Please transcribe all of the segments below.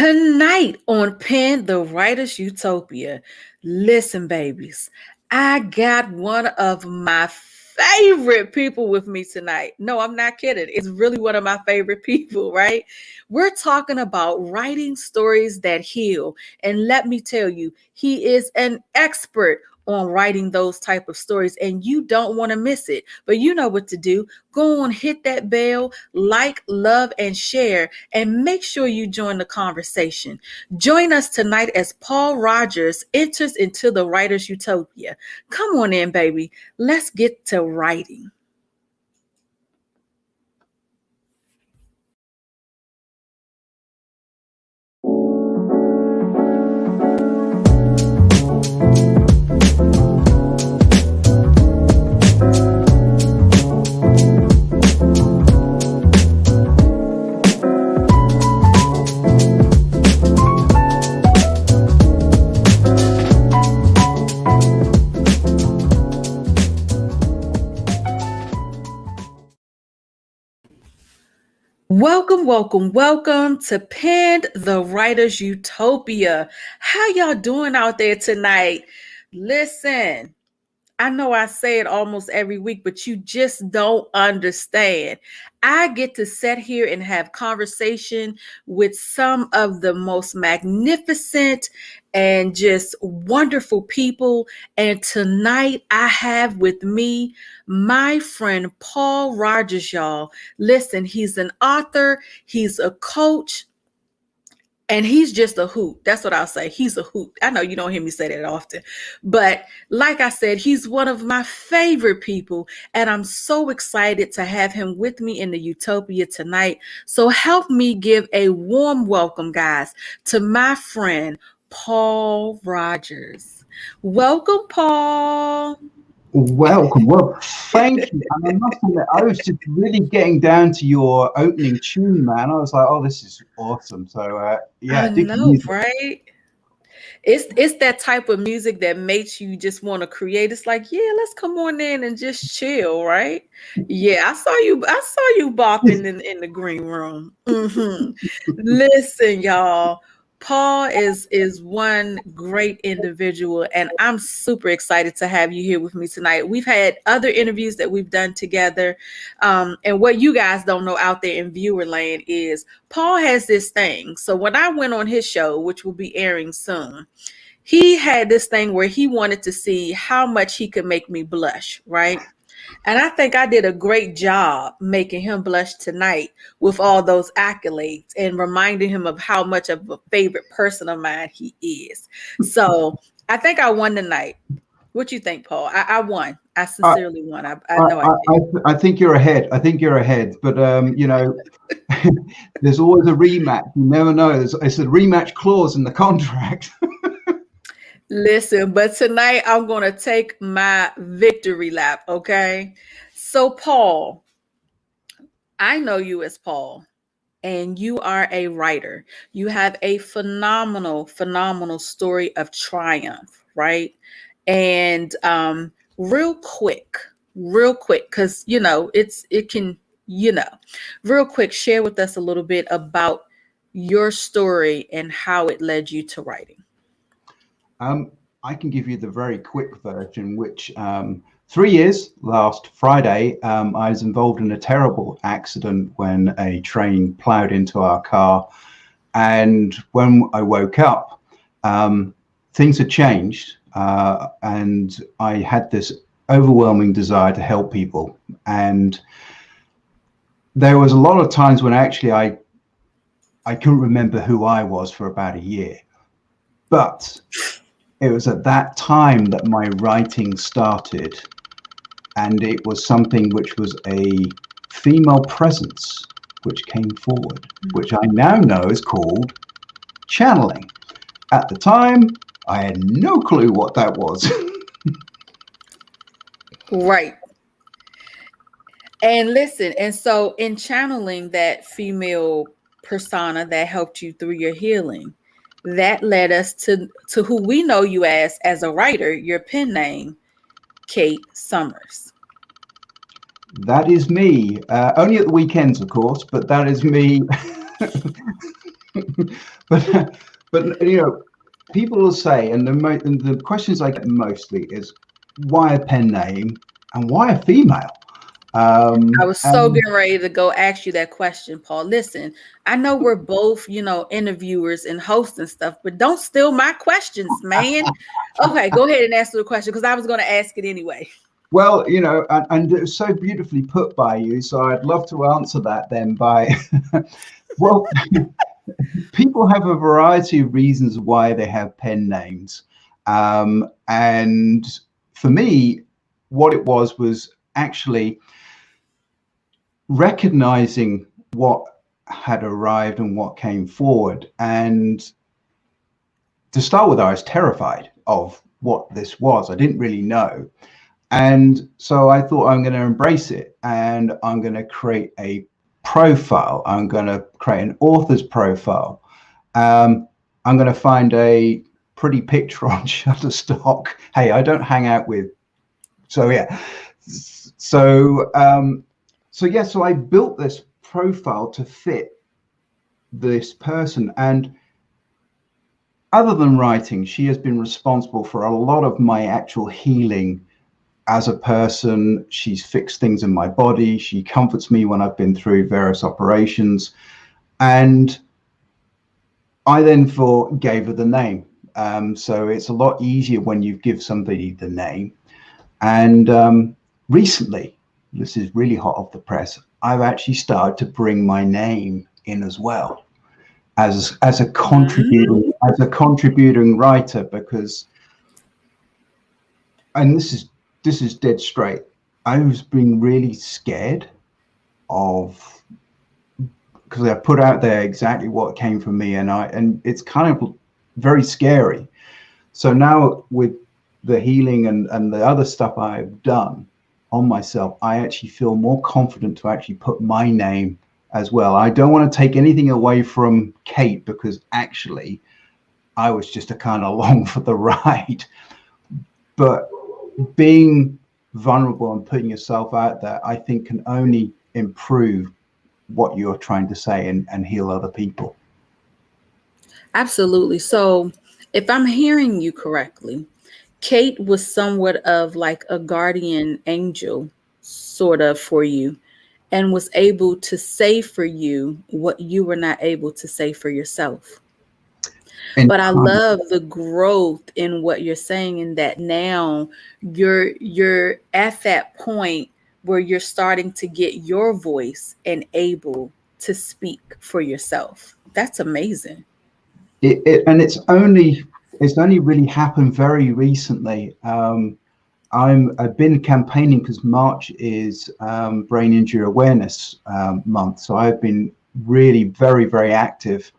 Tonight on Pen the Writer's Utopia. Listen, babies, I got one of my favorite people with me tonight. No, I'm not kidding. It's really one of my favorite people, right? We're talking about writing stories that heal. And let me tell you, he is an expert on writing those type of stories, and you don't want to miss it. But you know what to do. Go on, hit that bell, like, love, and share, and make sure you join the conversation. Join us tonight as Paul Rogers enters into the writer's utopia. Come on in, baby. Let's get to writing. Welcome to Penned the Writer's Utopia. How y'all doing out there tonight? Listen, I know I say it almost every week, but you just don't understand. I get to sit here and have conversation with some of the most magnificent and just wonderful people. And tonight I have with me my friend Paul Rogers, y'all. Listen, he's an author, he's a coach, and he's just a hoot. That's what I'll say. He's a hoot. I know you don't hear me say that often, but like I said, he's one of my favorite people, and I'm so excited to have him with me in the Utopia tonight. So help me give a warm welcome, guys, to my friend, Paul Rogers. Welcome, Paul. Welcome. Well, thank you. And I must admit, I was just really getting down to your opening tune, man. I was like, "Oh, this is awesome." So, yeah, I know, right? It's that type of music that makes you just want to create. It's like, yeah, let's come on in and just chill, right? Yeah, I saw you bopping in the green room. Listen, y'all. Paul is one great individual, and I'm super excited to have you here with me tonight. We've had other interviews that we've done together, and what you guys don't know out there in viewer land is Paul has this thing. So when I went on his show, which will be airing soon, he had this thing where he wanted to see how much he could make me blush, right? And I think I did a great job making him blush tonight with all those accolades and reminding him of how much of a favorite person of mine he is. So I think I won tonight. What you think, Paul? I won. I sincerely won. I know I did. I think you're ahead. I think you're ahead. But there's always a rematch. You never know. It's a rematch clause in the contract. Listen, but tonight I'm going to take my victory lap, okay? So, Paul, I know you as Paul, and you are a writer. You have a phenomenal story of triumph, right? And real quick, because real quick, share with us a little bit about your story and how it led you to writing. I can give you the very quick version, which 3 years last Friday, I was involved in a terrible accident when a train plowed into our car. And when I woke up, things had changed. And I had this overwhelming desire to help people. And there was a lot of times when actually I couldn't remember who I was for about a year. But it was at that time that my writing started, and it was something which was a female presence which came forward, which I now know is called channeling. At the time, I had no clue what that was. Right. And listen, and so in channeling that female persona that helped you through your healing, that led us to who we know you as a writer, your pen name, Kate Summers. That is me. Only at the weekends, of course, but that is me. but you know, people will say, and the questions I get mostly is, why a pen name and why a female? I was so getting ready to go ask you that question, Paul. Listen, I know we're both, interviewers and hosts and stuff, but don't steal my questions, man. Okay, go ahead and answer the question because I was going to ask it anyway. Well, you know, and it was so beautifully put by you, so I'd love to answer that then by, well, people have a variety of reasons why they have pen names. And for me, what it was actually recognizing what had arrived and what came forward. And to start with, I was terrified of what this was. I didn't really know. And so I thought, I'm going to embrace it, and I'm going to create a profile. I'm going to create an author's profile. I'm going to find a pretty picture on Shutterstock. Hey, I don't hang out with. So yeah. So I built this profile to fit this person. And other than writing, she has been responsible for a lot of my actual healing as a person. She's fixed things in my body. She comforts me when I've been through various operations. And I then gave her the name. So it's a lot easier when you give somebody the name. And recently, this is really hot off the press, I've actually started to bring my name in as well as a contributing writer, because, and this is dead straight, I was being really scared of, because I put out there exactly what came from me, and it's kind of very scary. So now with the healing and the other stuff I've done on myself, I actually feel more confident to actually put my name as well. I don't want to take anything away from Kate, because actually I was just a kind of along for the ride. But being vulnerable and putting yourself out there, I think, can only improve what you're trying to say and heal other people. Absolutely. So if I'm hearing you correctly, Kate was somewhat of like a guardian angel, sort of, for you, and was able to say for you what you were not able to say for yourself. But I love the growth in what you're saying, in that now you're at that point where you're starting to get your voice and able to speak for yourself. That's amazing. And it's only really happened very recently. I've been campaigning because March is Brain Injury Awareness Month, so I've been really very, very active,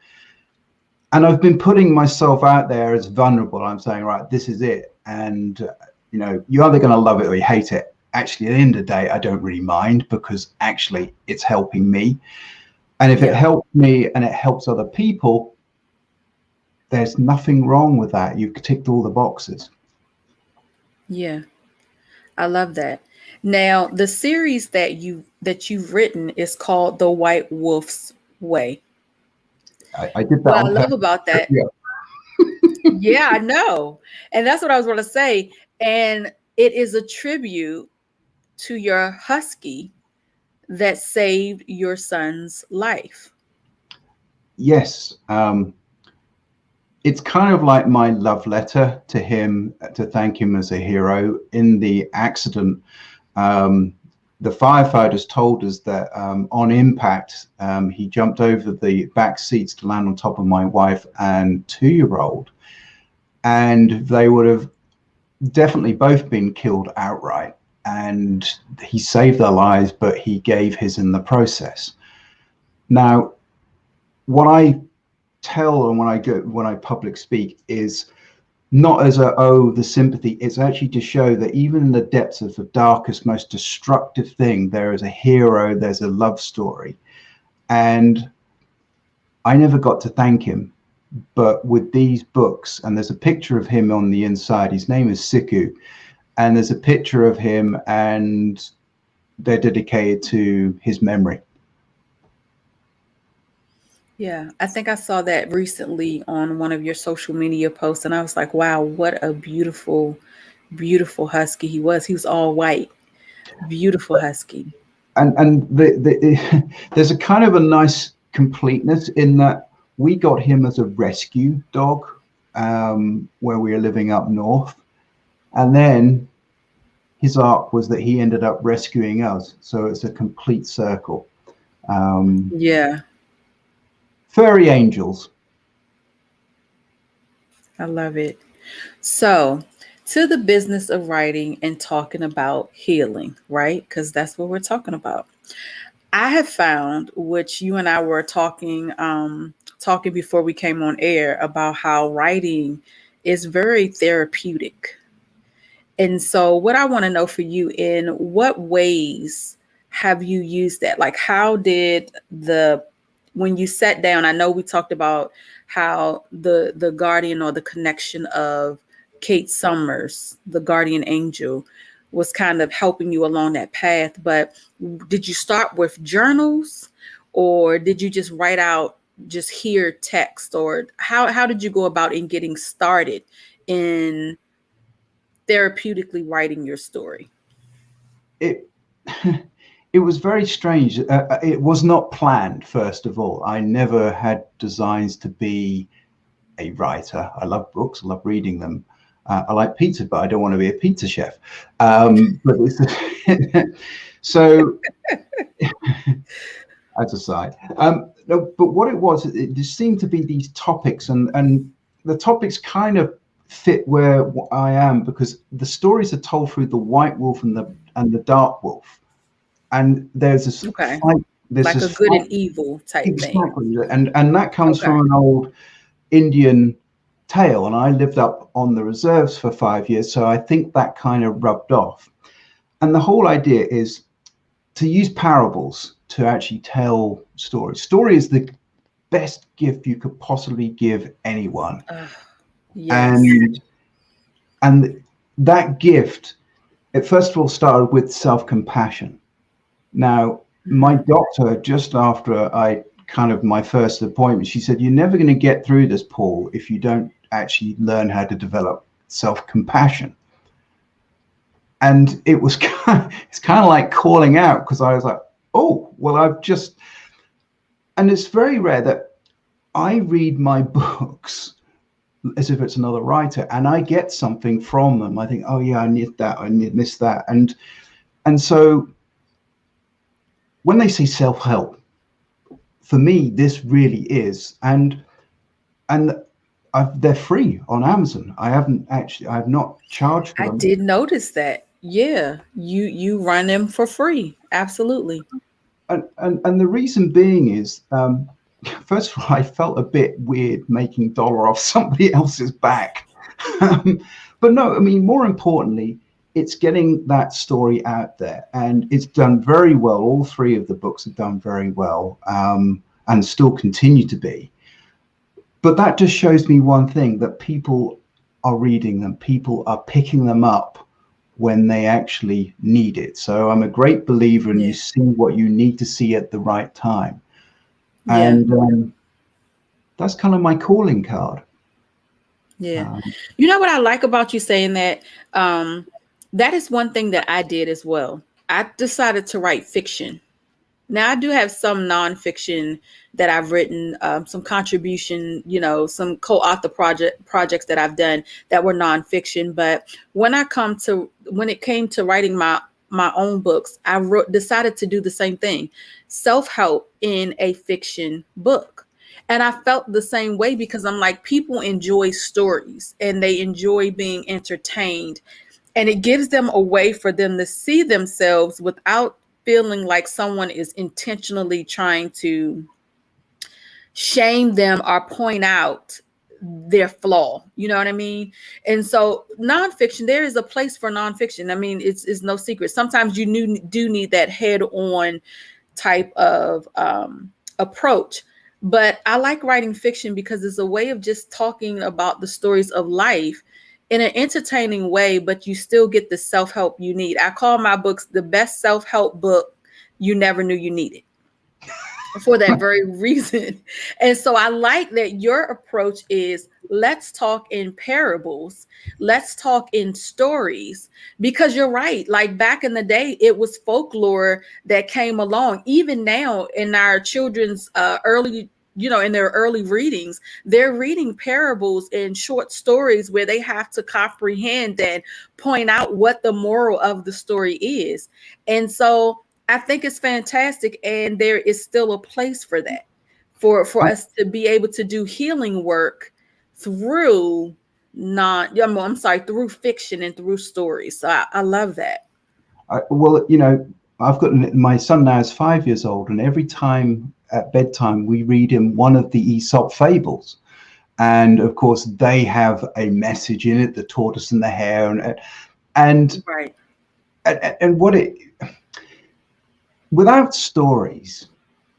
and I've been putting myself out there as vulnerable. I'm saying, right, this is it, and you're either going to love it or you hate it. Actually, at the end of the day, I don't really mind, because actually it's helping me, and if it helps me and it helps other people, there's nothing wrong with that. You've ticked all the boxes. Yeah, I love that. Now, the series that you've written is called The White Wolf's Way. I did that. What I love about that, yeah, I know. And that's what I was going to say. And it is a tribute to your husky that saved your son's life. Yes. It's kind of like my love letter to him, to thank him as a hero. In the accident, the firefighters told us that on impact, he jumped over the back seats to land on top of my wife and 2-year-old. And they would have definitely both been killed outright. And he saved their lives, but he gave his in the process. Now, what I tell and when I public speak is not as the sympathy. It's actually to show that even in the depths of the darkest, most destructive thing, there is a hero, there's a love story. And I never got to thank him, but with these books, and there's a picture of him on the inside, his name is Siku, and there's a picture of him, and they're dedicated to his memory. Yeah, I think I saw that recently on one of your social media posts, and I was like, wow, what a beautiful, beautiful husky he was. He was all white, beautiful husky. And there's a kind of a nice completeness in that we got him as a rescue dog, where we were living up north, and then his arc was that he ended up rescuing us. So it's a complete circle. Um, Yeah, Furry angels. I love it. So, to the business of writing and talking about healing, right? Because that's what we're talking about. I have found, which you and I were talking before we came on air, about how writing is very therapeutic. And so, what I want to know for you, in what ways have you used that? Like, how did when you sat down, I know we talked about how the guardian, or the connection of Kate Summers, the guardian angel, was kind of helping you along that path. But did you start with journals, or did you just write out, just hear text, or how did you go about in getting started in therapeutically writing your story? It it was very strange. It was not planned. First of all, I never had designs to be a writer. I love books. I love reading them. I like pizza, but I don't want to be a pizza chef. But it's, so as a side. No, but what it was, it just seemed to be these topics, and the topics kind of fit where I am, because the stories are told through the white wolf and the dark wolf, and there's this Okay. fight. There's Like this a good fight and evil type thing. exactly, and that comes Okay. from an old Indian tale, and I lived up on the reserves for 5 years, so I think that kind of rubbed off. And the whole idea is to use parables to actually tell stories. Story is the best gift you could possibly give anyone, Yes. and and that gift, it first of all started with self-compassion. Now, my Mhm. doctor, just after I kind of my first appointment, she said, "You're never going to get through this, Paul, if you don't actually learn how to develop self-compassion." And it was it's kind of like calling out, because I was like, "Oh, well, I've just," and it's very rare that I read my books as if it's another writer, and I get something from them. I think, oh yeah, I need that, I need this, that, and so when they say self-help, for me, this really is, and they're free on Amazon. I have not charged for I them, did notice that. Yeah. You run them for free. Absolutely. and the reason being is, first of all, I felt a bit weird making dollar off somebody else's back. But no, I mean, more importantly, it's getting that story out there, and it's done very well. All three of the books have done very well, and still continue to be. But that just shows me one thing, that people are reading them, people are picking them up when they actually need it. So I'm a great believer in, you Yeah. see what you need to see at the right time. Yeah. And that's kind of my calling card. Yeah. Um, You know what I like about you saying that? Um, that is one thing that I did as well. I decided to write fiction. Now I do have some nonfiction that I've written, some contribution, some co-author projects that I've done that were nonfiction. But when it came to writing my own books, decided to do the same thing, self-help in a fiction book. And I felt the same way, because I'm like, people enjoy stories and they enjoy being entertained, and it gives them a way for them to see themselves without feeling like someone is intentionally trying to shame them or point out their flaw. You know what I mean? And so nonfiction, there is a place for nonfiction. I mean, it's no secret. Sometimes do need that head on type of approach. But I like writing fiction because it's a way of just talking about the stories of life in an entertaining way, but you still get the self-help you need. I call my books the best self-help book you never knew you needed. for that very reason. And so I like that your approach is, let's talk in parables, let's talk in stories, because you're right. Like back in the day, it was folklore that came along. Even now in our children's early, in their early readings, they're reading parables and short stories where they have to comprehend and point out what the moral of the story is. And so I think it's fantastic, and there is still a place for that, for us to be able to do healing work through not, I'm sorry, through fiction and through stories. So I love that. Well, I've got my son now is 5 years old, and every time at bedtime we read him one of the Aesop fables, and of course they have a message in it, the tortoise and the hare, and Right. and what it without stories,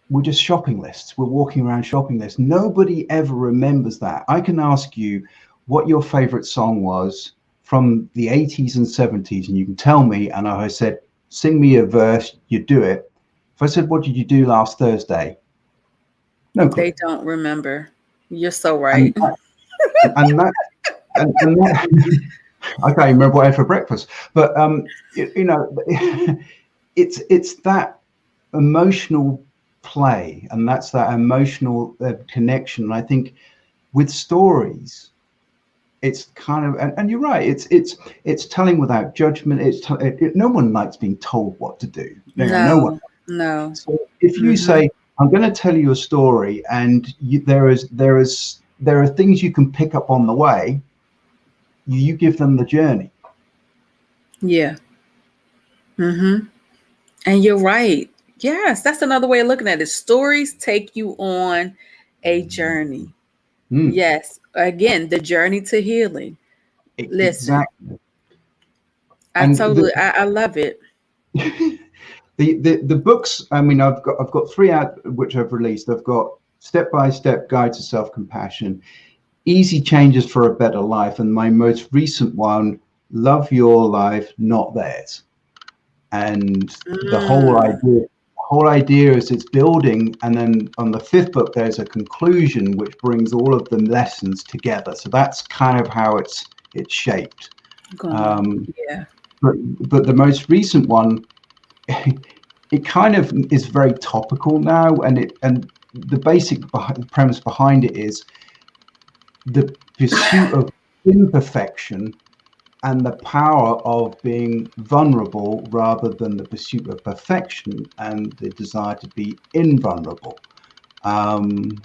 we're just shopping lists. We're walking around shopping lists. Nobody ever remembers that. I can ask you what your favorite song was from the 80s and 70s, and you can tell me, and I said, sing me a verse, you do it. If I said, what did you do last Thursday? No clue. They don't remember. You're so And right. that, and that I can't even remember what I had for breakfast. But it's that emotional play, and that's that emotional connection. And I think with stories, it's kind of, and you're right, it's telling without judgment. No one likes being told what to do. No one. No. So if you say, I'm going to tell you a story, and there are things you can pick up on the way, you give them the journey. Yeah. And you're right. Yes, that's another way of looking at it. Stories take you on a journey. Yes. Again, the journey to healing. Listen, Exactly. I love it. The books, I mean, I've got 3 out which I've released. I've got Step-by-Step Guide to Self-Compassion, Easy Changes for a Better Life, and my most recent one, Love Your Life, Not Theirs. And the whole idea is it's building, and then on the 5th book there's a conclusion which brings all of the lessons together. So that's kind of how it's shaped. Yeah. But the most recent one, it kind of is very topical now, and the basic premise behind it is the pursuit of imperfection and the power of being vulnerable rather than the pursuit of perfection and the desire to be invulnerable. And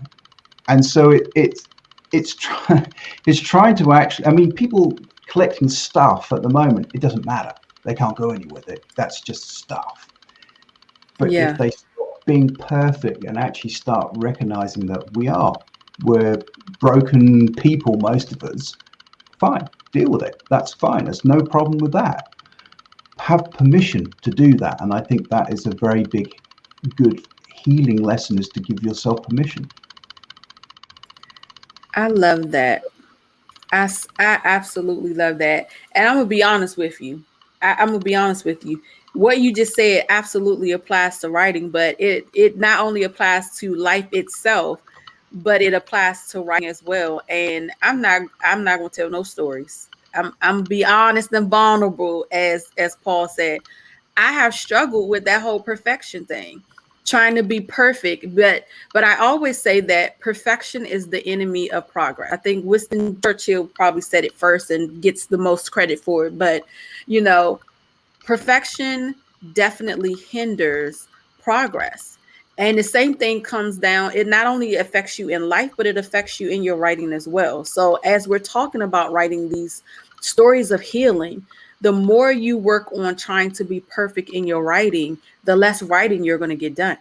so it's trying to actually, I mean, people collecting stuff at the moment, it doesn't matter. They can't go anywhere with it. That's just stuff. But if they stop being perfect and actually start recognizing that we're broken people, most of us, fine, deal with it. That's fine. There's no problem with that. Have permission to do that. And I think that is a very big, good healing lesson, is to give yourself permission. I love that. I absolutely love that. And I'm going to be honest with you. I'm going to be honest with you. What you just said absolutely applies to writing, but it not only applies to life itself, but it applies to writing as well. And I'm not going to tell no stories. I'm be honest and vulnerable, as Paul said. I have struggled with that whole perfection thing, trying to be perfect, but I always say that perfection is the enemy of progress. I think Winston Churchill probably said it first and gets the most credit for it, but perfection definitely hinders progress. And the same thing comes down, it not only affects you in life, but it affects you in your writing as well. So as we're talking about writing these stories of healing, the more you work on trying to be perfect in your writing, the less writing you're going to get done.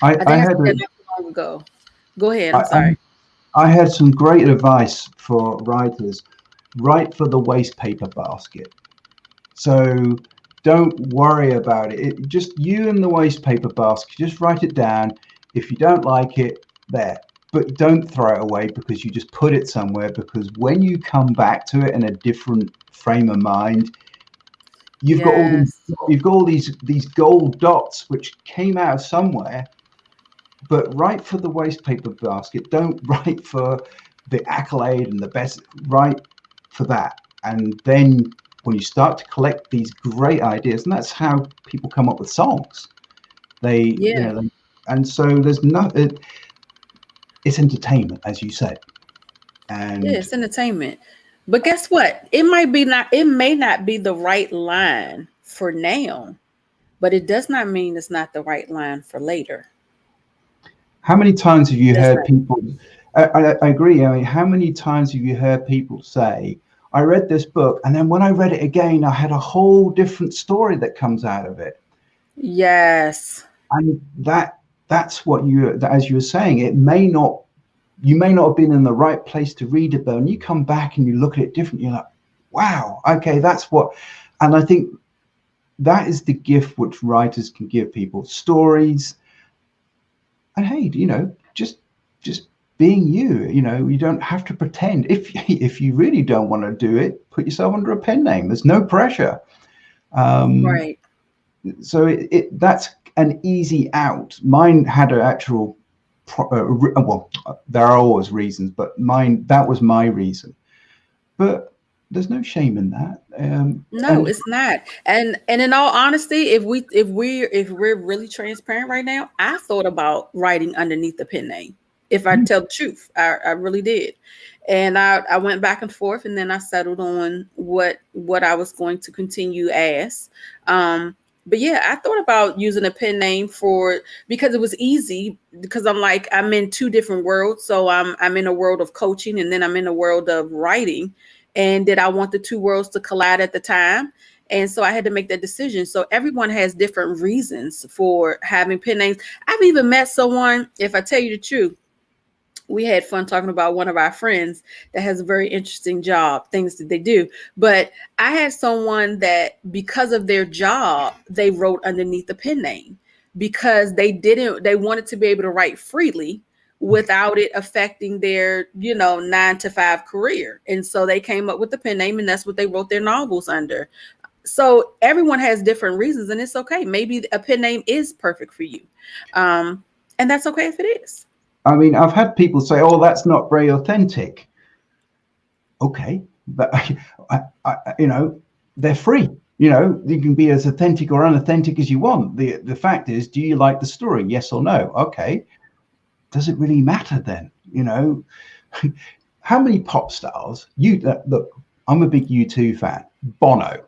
I think I said that not long ago. Go ahead. I'm sorry. I had some great advice for writers. Write for the waste paper basket. So don't worry about it. Just you and the waste paper basket. Just write it down. If you don't like it, there. But don't throw it away, because you just put it somewhere, because when you come back to it in a different frame of mind, you've got all these gold dots which came out of somewhere, but write for the waste paper basket. Don't write for the accolade and the best. Write for that, and then when you start to collect these great ideas, and that's how people come up with songs. They, you Yeah. know, and so there's no. It's entertainment, as you said, Yeah, and it's entertainment. But guess what? It may not be the right line for now, but it does not mean it's not the right line for later. how many times have you Does heard not. people? I agree. I mean, how many times have you heard people say, "I read this book, and then when I read it again, I had a whole different story that comes out of it." Yes. And that's what you, as you were saying, it may not, you may not have been in the right place to read it, but when you come back and you look at it differently, you're like, wow, okay, that's what. And I think that is the gift which writers can give people: stories. And hey, just being you, you don't have to pretend. If you really don't want to do it, put yourself under a pen name. There's no pressure. um Right. so that's an easy out. Mine had an actual well, there are always reasons, but mine, that was my reason. But there's no shame in that. No, And it's not. And in all honesty, if we're really transparent right now, I thought about writing underneath the pen name. If I tell the truth, I really did. And I went back and forth, and then I settled on what I was going to continue as. Um, but yeah, I thought about using a pen name for, because it was easy, because I'm in two different worlds. So I'm in a world of coaching, and then I'm in a world of writing, and did I want the two worlds to collide at the time? And so I had to make that decision. So everyone has different reasons for having pen names. I've even met someone, if I tell you the truth, we had fun talking about one of our friends that has a very interesting job, things that they do. But I had someone that, because of their job, they wrote underneath the pen name, because they wanted to be able to write freely without it affecting their 9 to 5 career. And so they came up with the pen name, and that's what they wrote their novels under. So everyone has different reasons, and it's okay. Maybe a pen name is perfect for you. And that's okay if it is. I mean, I've had people say, "Oh, that's not very authentic." Okay, but they're free. You can be as authentic or unauthentic as you want. The fact is, do you like the story? Yes or no? Okay. Does it really matter then? How many pop stars? Look, I'm a big U2 fan. Bono,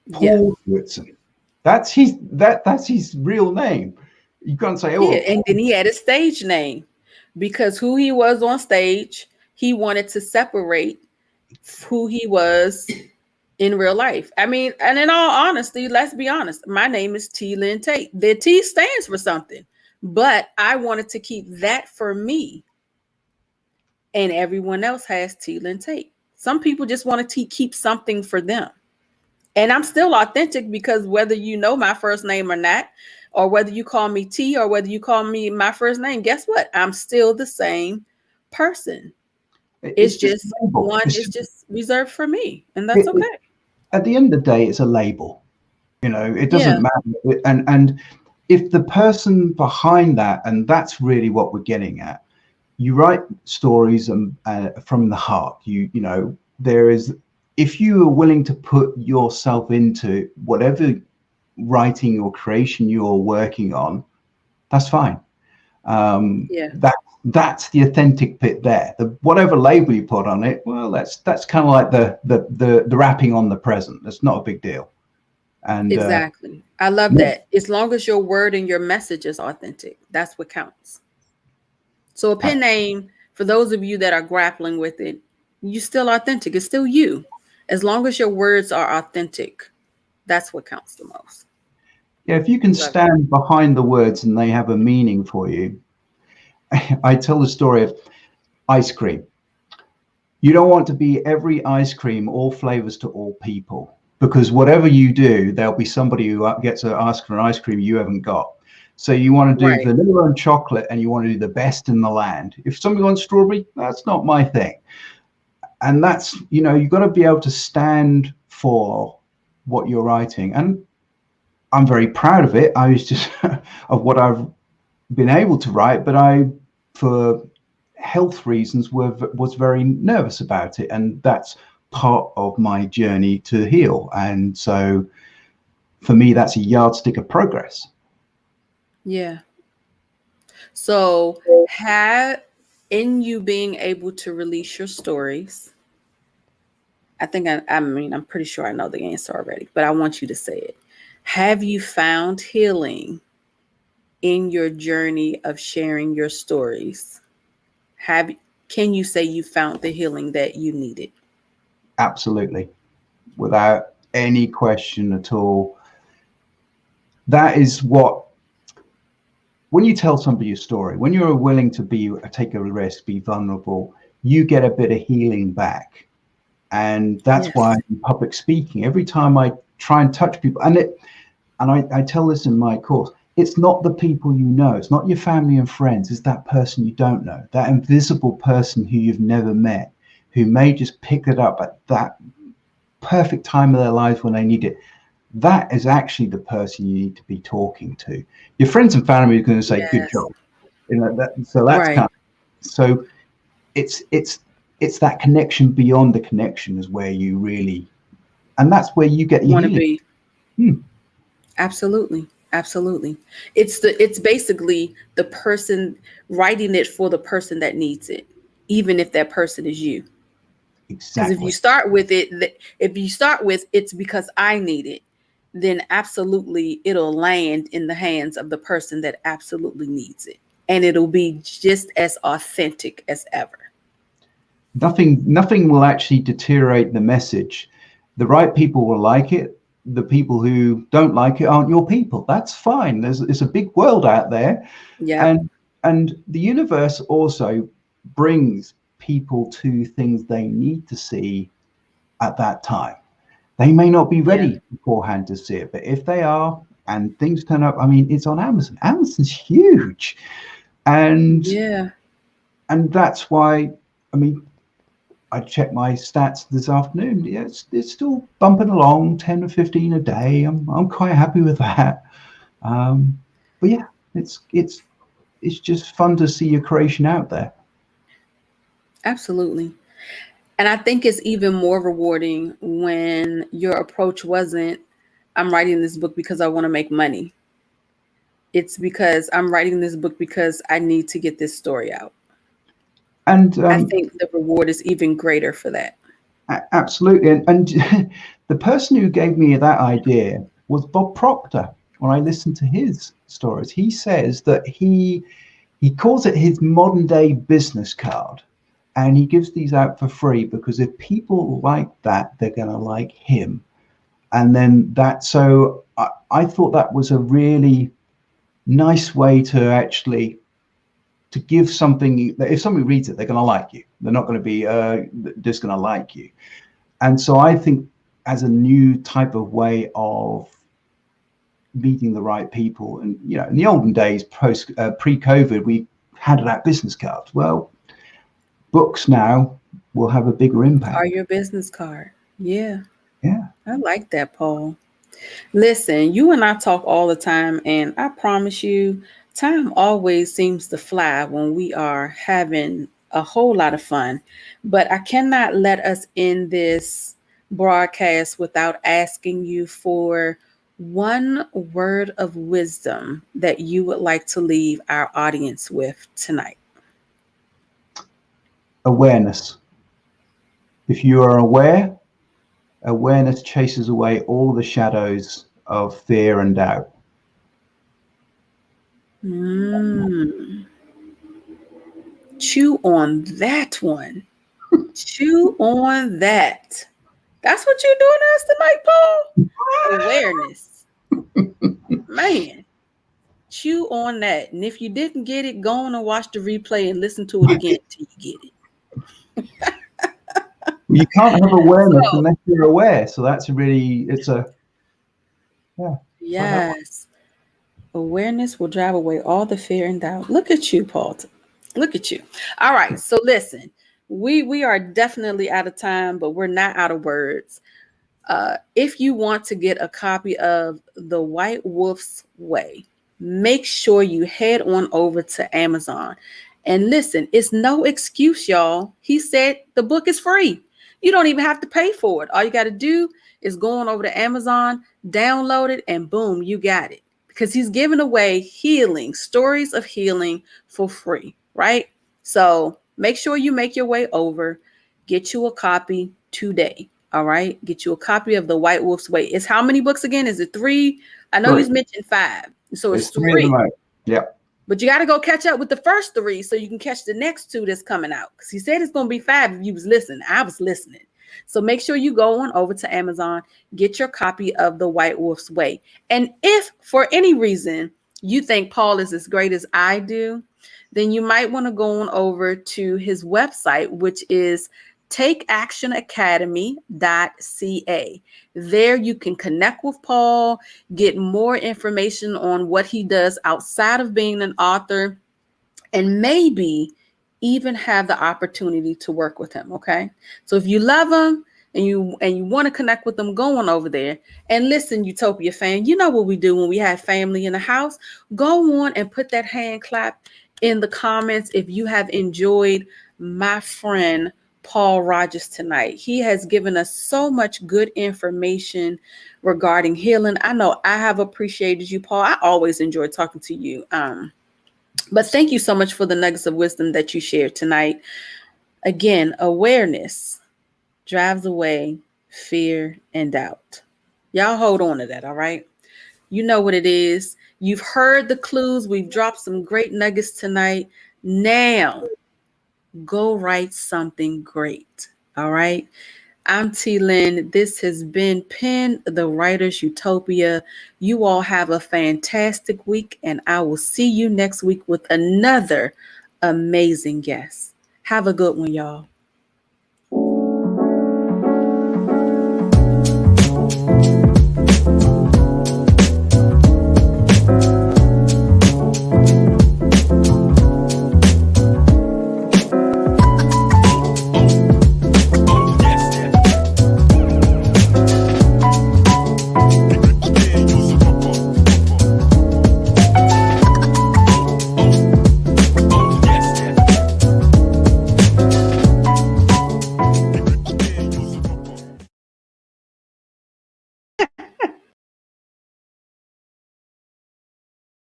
Yeah. Paul Whitson. That's his real name. You can't say, Yeah, "Oh, and then he had a stage name, because who he was on stage, he wanted to separate who he was in real life. I mean, and in all honesty, let's be honest, my name is T. Lynn Tate. The T stands for something, but I wanted to keep that for me, and everyone else has T. Lynn Tate. Some people just want to keep something for them. And I'm still authentic, because whether you know my first name or not, or whether you call me T, or whether you call me my first name, guess what? I'm still the same person. It's it's just just a label." one is just reserved for me, and that's It, okay. at the end of the day, it's a label. It doesn't Yeah, matter. And if the person behind that, and that's really what we're getting at, you write stories from the heart. There is, if you are willing to put yourself into whatever writing or creation you're working on, that's fine. yeah, That's the authentic bit there. Whatever label you put on it, well, that's kind of like the wrapping on the present. That's not a big deal. And exactly. I love yeah, that. As long as your word and your message is authentic, that's what counts. So a pen name, for those of you that are grappling with it, you still authentic. It's still you. As long as your words are authentic, that's what counts the most. yeah, if you can Love it. stand behind the words and they have a meaning for you. I tell the story of ice cream. You don't want to be every ice cream, all flavors to all people, because whatever you do, there'll be somebody who gets to ask for an ice cream you haven't got. So you want to do Right. vanilla and chocolate, and you want to do the best in the land. If somebody wants strawberry, that's not my thing. And that's, you've got to be able to stand for what you're writing. And I'm very proud of it. I was just of what I've been able to write, but I, for health reasons, was very nervous about it, and that's part of my journey to heal. And so, for me, that's a yardstick of progress. Yeah. So, have in you being able to release your stories, I mean, I'm pretty sure I know the answer already, but I want you to say it. Have you found healing in your journey of sharing your stories? Have Can you say you found the healing that you needed? Absolutely, without any question at all. That is what, when you tell somebody a story, when you're willing to take a risk, be vulnerable, you get a bit of healing back. And that's why Yes. in public speaking, every time I try and touch people, I tell this in my course, it's not the people you know, it's not your family and friends, it's that person you don't know, that invisible person who you've never met, who may just pick it up at that perfect time of their lives when they need it. That is actually the person you need to be talking to. Your friends and family are going to say, "Good Yes. job," so that's kind Right. of, so it's that connection beyond the connection is where you really, and that's where you get your Want to healing. be. Hmm. Absolutely. Absolutely. It's basically the person writing it for the person that needs it, even if that person is you. Because if you Exactly. start with it, if you start with it's because I need it, then absolutely it'll land in the hands of the person that absolutely needs it. And it'll be just as authentic as ever. Nothing will actually deteriorate the message. The right people will like it. The people who don't like it aren't your people. That's fine. It's a big world out there, Yep. and the universe also brings people to things they need to see at that time. They may not be Yeah. ready beforehand to see it, but if they are and things turn up, I mean, it's on Amazon. Amazon's huge, and Yeah. that's why, I mean, I checked my stats this afternoon. Yeah, it's still bumping along, 10 or 15 a day. I'm quite happy with that. But yeah, it's just fun to see your creation out there. Absolutely. And I think it's even more rewarding when your approach wasn't, I'm writing this book because I want to make money. It's because I'm writing this book because I need to get this story out. And I think the reward is even greater for that. absolutely. And the person who gave me that idea was Bob Proctor. When I listened to his stories, he says that he calls it his modern day business card, and he gives these out for free because if people like that, they're going to like him. And then I thought that was a really nice way to actually to give something that if somebody reads it, they're going to like you. They're not going to be just going to like you. And so I think as a new type of way of meeting the right people, and in the olden days, pre-COVID, we handed out business cards. Well, books now will have a bigger Are impact. your business card. Yeah, Yeah. I like that, Paul. Listen, you and I talk all the time, and I promise you, time always seems to fly when we are having a whole lot of fun. But I cannot let us end this broadcast without asking you for one word of wisdom that you would like to leave our audience with tonight. Awareness. If you are aware, awareness chases away all the shadows of fear and doubt. Mm, chew on that one. Chew on that. That's what you're doing to us tonight, Paul? Awareness. Man, chew on that. And if you didn't get it, go on and watch the replay and listen to it again till you get it. You can't have awareness So, unless you're aware. So that's really, it's a, yeah, try that one. yes, awareness will drive away all the fear and doubt. Look at you, Paul. Look at you. All right. So listen, we are definitely out of time, but we're not out of words. If you want to get a copy of The White Wolf's Way, make sure you head on over to Amazon. And listen, it's no excuse, y'all. He said the book is free. You don't even have to pay for it. All you got to do is go on over to Amazon, download it, and boom, you got it. Because he's giving away healing, stories of healing for free, right? So make sure you make your way over, get you a copy today. All right. Get you a copy of The White Wolf's Way. It's how many books again? Is it 3? I know you Three. mentioned 5. So it's It's three at the 3. moment. Yeah. But you got to go catch up with the first 3 so you can catch the next 2 that's coming out. Because he said it's going to be 5 if you was listening. I was listening. So make sure you go on over to Amazon, get your copy of The White Wolf's Way. And if for any reason you think Paul is as great as I do, then you might want to go on over to his website, which is takeactionacademy.ca. There you can connect with Paul, get more information on what he does outside of being an author, and maybe even have the opportunity to work with him. Okay. So if you love him and you want to connect with them, go on over there. And listen, Utopia fan, you know what we do when we have family in the house. Go on and put that hand clap in the comments if you have enjoyed my friend Paul Rogers tonight. He has given us so much good information regarding healing. I know I have appreciated you, Paul. I always enjoy talking to you. But thank you so much for the nuggets of wisdom that you shared tonight. Again, awareness drives away fear and doubt. Y'all hold on to that, all right? You know what it is. You've heard the clues. We've dropped some great nuggets tonight. Now, go write something great, all right? I'm T. Lynn. This has been Pen the Writer's Utopia. You all have a fantastic week, and I will see you next week with another amazing guest. Have a good one, y'all.